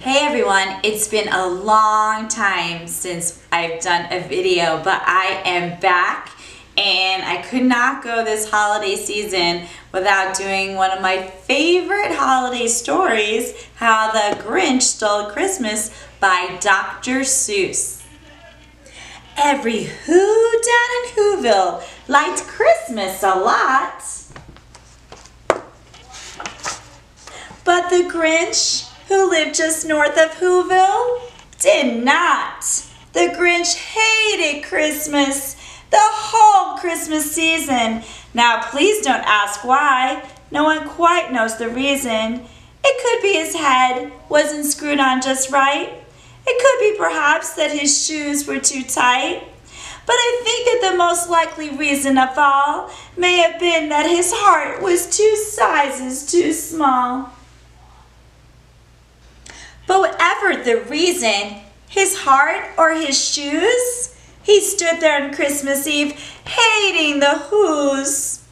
Hey everyone, it's been a long time since I've done a video, but I am back and I could not go this holiday season without doing one of my favorite holiday stories, How the Grinch Stole Christmas by Dr. Seuss. Every Who down in Whoville liked Christmas a lot, but the Grinch, who lived just north of Whoville, did not. The Grinch hated Christmas, the whole Christmas season. Now please don't ask why. No one quite knows the reason. It could be his head wasn't screwed on just right. It could be perhaps that his shoes were too tight. But I think that the most likely reason of all may have been that his heart was 2 sizes too small. But whatever the reason, his heart or his shoes, he stood there on Christmas Eve hating the Whos,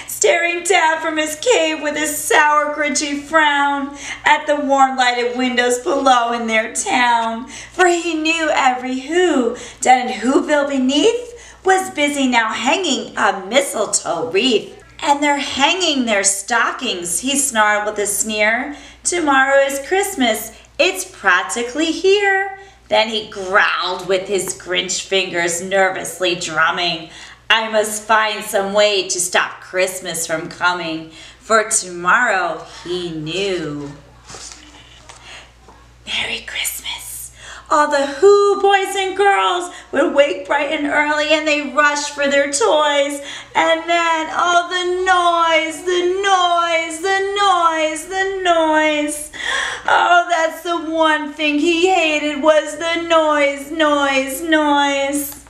staring down from his cave with a sour, grinchy frown at the warm lighted windows below in their town. For he knew every Who down in Whoville beneath was busy now hanging a mistletoe wreath. And they're hanging their stockings, he snarled with a sneer. Tomorrow is Christmas, it's practically here. Then he growled with his Grinch fingers nervously drumming. I must find some way to stop Christmas from coming, for tomorrow he knew. Merry Christmas. All the Who boys and girls would wake bright and early and they rushed for their toys. And then all the noise, the noise, the noise, the noise. Oh, that's the one thing he hated was the noise, noise, noise.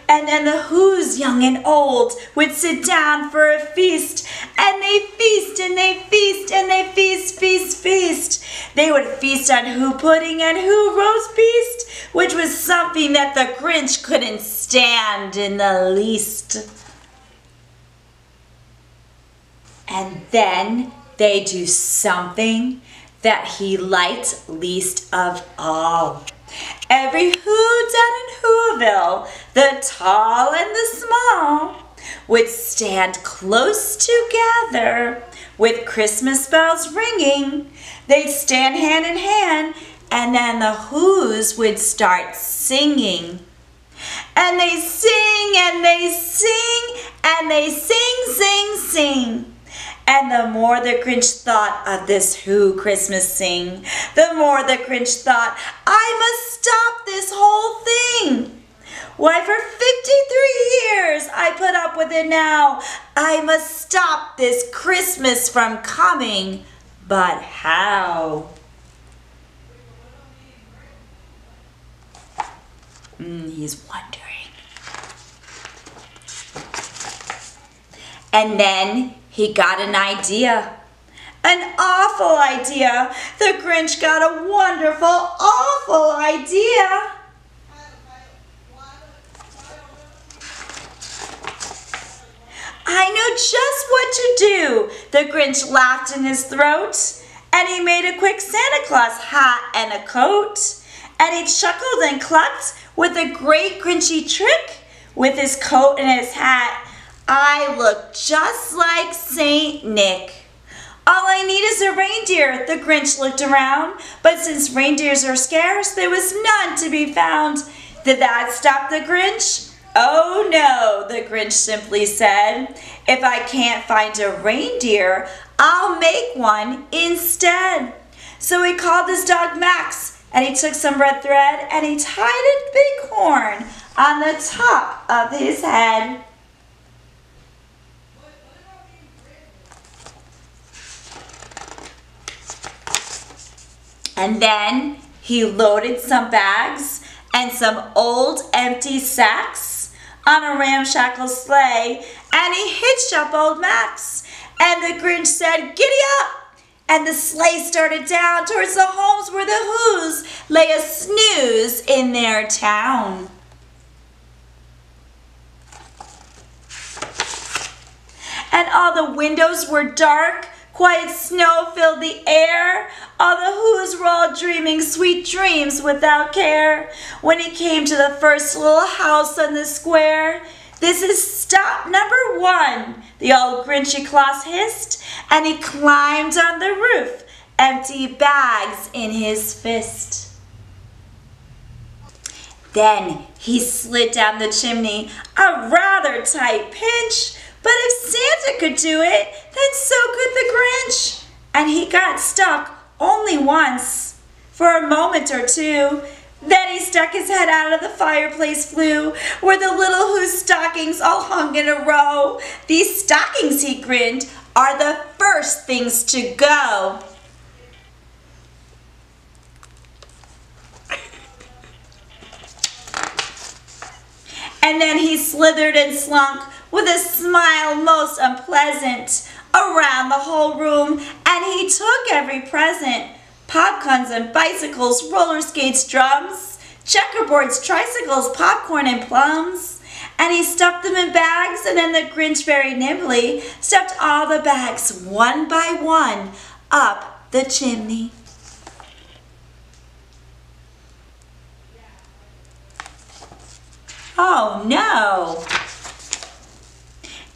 And then the Whos, young and old, would sit down for a feast. And they feast, and they feast, and they feast, feast, feast. They would feast on Who pudding and Who roast beast, which was something that the Grinch couldn't stand in the least. And then they do something that he liked least of all. Every Who down in Whoville, the tall and the small, would stand close together with Christmas bells ringing. They'd stand hand in hand, and then the Whos would start singing. And they sing, and they sing, and they sing, sing, sing. And the more the Grinch thought of this Who Christmas sing, the more the Grinch thought, I must stop this whole thing. Why, for 53 years I put up with it now. I must stop this Christmas from coming. But how? He's wondering. And then he got an idea. An awful idea. The Grinch got a wonderful, awful idea. I know just what to do. The Grinch laughed in his throat, and he made a quick Santa Claus hat and a coat. And he chuckled and clucked with a great Grinchy trick with his coat and his hat. I look just like Saint Nick. All I need is a reindeer. The Grinch looked around, but since reindeers are scarce, there was none to be found. Did that stop the Grinch? Oh no, the Grinch simply said. If I can't find a reindeer, I'll make one instead. So he called his dog Max, and he took some red thread, and he tied a big horn on the top of his head. And then he loaded some bags and some old empty sacks on a ramshackle sleigh, and he hitched up old Max. And the Grinch said, giddy up! And the sleigh started down towards the homes where the Whos lay a snooze in their town. and all the windows were dark. Quiet snow filled the air. All the Whos were all dreaming sweet dreams without care. When he came to the first little house on the square, "This is stop number 1, the old Grinchy Claus hissed, and he climbed on the roof, empty bags in his fist. Then he slid down the chimney, a rather tight pinch, but if Santa could do it, then so could the Grinch. And he got stuck only once, for a moment or two. Then he stuck his head out of the fireplace flue, where the little Who's stockings all hung in a row. These stockings, he grinned, are the first things to go. And then he slithered and slunk, with a smile most unpleasant, around the whole room, and he took every present. Popguns and bicycles, roller skates, drums, checkerboards, tricycles, popcorn and plums. And he stuffed them in bags, and then the Grinch very nimbly stuffed all the bags one by one up the chimney. Oh no!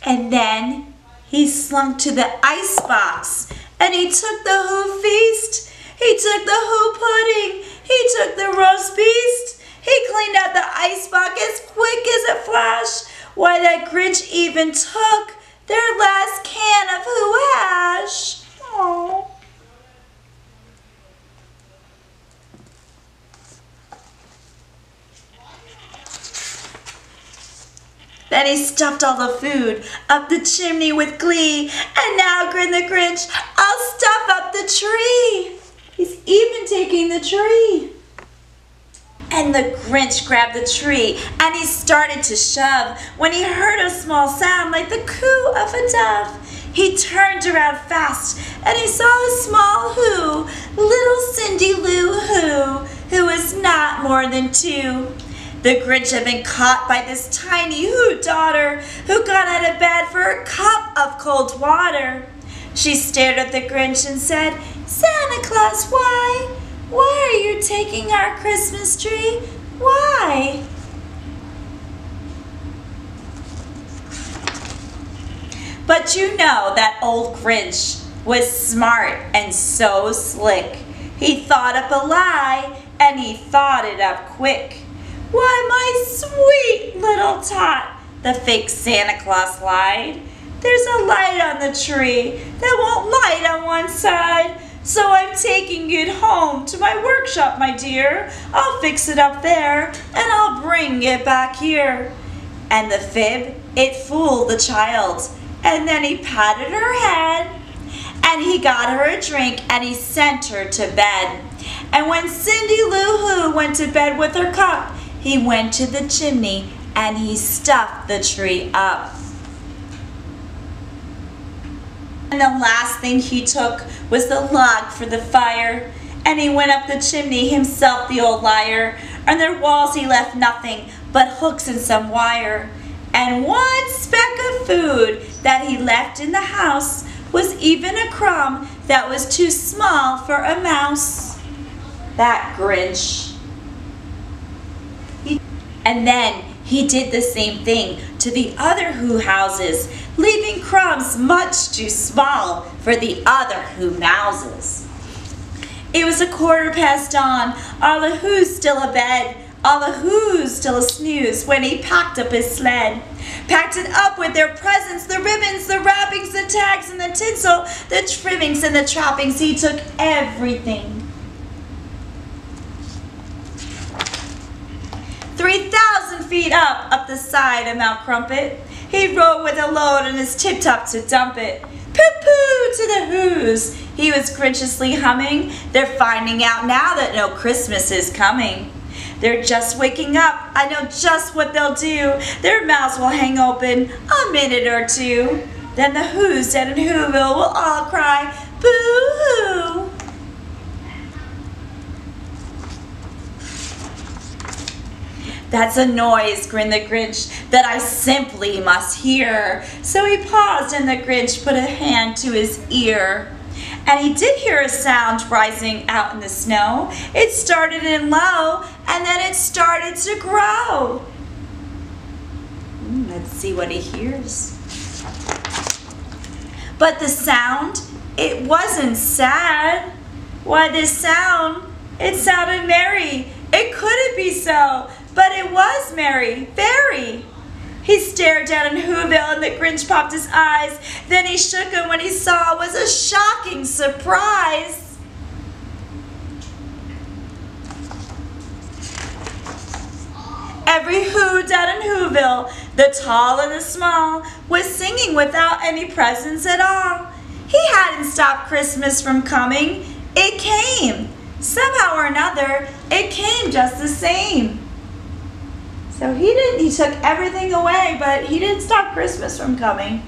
And then he slunk to the icebox, and he took the Who feast. He took the Who pudding. He took the roast beast. He cleaned out the icebox as quick as a flash. Why, that Grinch even took their last can of Who hash. Oh. Then he stuffed all the food up the chimney with glee. And now, grinned the Grinch, I'll stuff up the tree. He's even taking the tree. And the Grinch grabbed the tree and he started to shove when he heard a small sound like the coo of a dove. He turned around fast and he saw a small Who, little Cindy Lou Who was not more than 2. The Grinch had been caught by this tiny Who daughter who got out of bed for a cup of cold water. She stared at the Grinch and said, Santa Claus, why? Why are you taking our Christmas tree? Why? But you know that old Grinch was smart and so slick. He thought up a lie and he thought it up quick. Why, my sweet little tot, the fake Santa Claus lied. There's a light on the tree that won't light on one side, so I'm taking it home to my workshop, my dear. I'll fix it up there, and I'll bring it back here. And the fib, it fooled the child, and then he patted her head, and he got her a drink, and he sent her to bed. And when Cindy Lou Who went to bed with her cup, he went to the chimney and he stuffed the tree up. And the last thing he took was the log for the fire. And he went up the chimney himself, the old liar. On their walls he left nothing but hooks and some wire. And one speck of food that he left in the house was even a crumb that was too small for a mouse. That Grinch. And then he did the same thing to the other Who houses, leaving crumbs much too small for the other Who mouses. It was 1/4 dawn, all the Who's still abed, all the Who's still a snooze when he packed up his sled. Packed it up with their presents, the ribbons, the wrappings, the tags, and the tinsel, the trimmings and the trappings. He took everything. 3,000 feet up the side of Mount Crumpet. He rode with a load on his tip-top to dump it. Poo-poo to the Who's, he was grinchiously humming. They're finding out now that no Christmas is coming. They're just waking up, I know just what they'll do. Their mouths will hang open a minute or two. Then the Who's down in Whoville will all cry, boo-hoo. "That's a noise," grinned the Grinch, "that I simply must hear." So he paused and the Grinch put a hand to his ear. And he did hear a sound rising out in the snow. It started in low and then it started to grow. Let's see what he hears. But the sound, it wasn't sad. Why, this sound, it sounded merry. It couldn't be so, but it was merry, very. He stared down in Whoville and the Grinch popped his eyes. Then he shook him when he saw was a shocking surprise. Every Who down in Whoville, the tall and the small, was singing without any presents at all. He hadn't stopped Christmas from coming. It came. Somehow or another, it came just the same. So he took everything away, but he didn't stop Christmas from coming.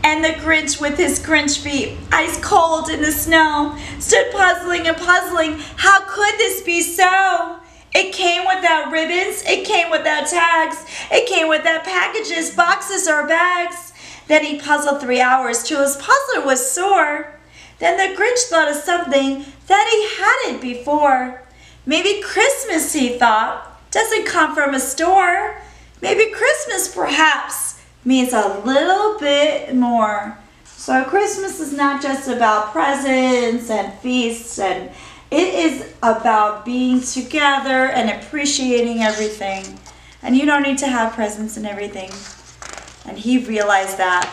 And the Grinch with his Grinch feet, ice cold in the snow, stood puzzling and puzzling. How could this be so? It came without ribbons, it came without tags, it came without packages, boxes, or bags. Then he puzzled 3 hours till his puzzler was sore. Then the Grinch thought of something that he hadn't before. Maybe Christmas, he thought, doesn't come from a store. Maybe Christmas, perhaps, means a little bit more. So Christmas is not just about presents and feasts, and it is about being together and appreciating everything. And you don't need to have presents and everything. And he realized that.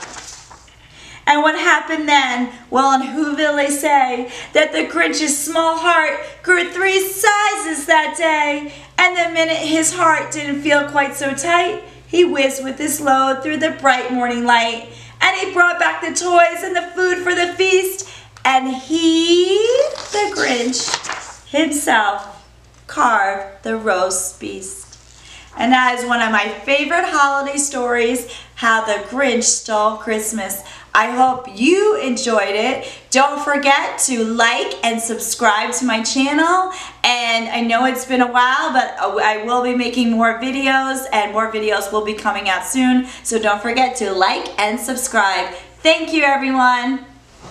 And what happened then? Well, in Whoville they say that the Grinch's small heart grew 3 sizes that day. And the minute his heart didn't feel quite so tight, he whizzed with his load through the bright morning light. And he brought back the toys and the food for the feast. And he, the Grinch, himself carved the roast beast. And that is one of my favorite holiday stories, How the Grinch Stole Christmas. I hope you enjoyed it. Don't forget to like and subscribe to my channel. And I know it's been a while, but I will be making more videos and more videos will be coming out soon. So don't forget to like and subscribe. Thank you, everyone.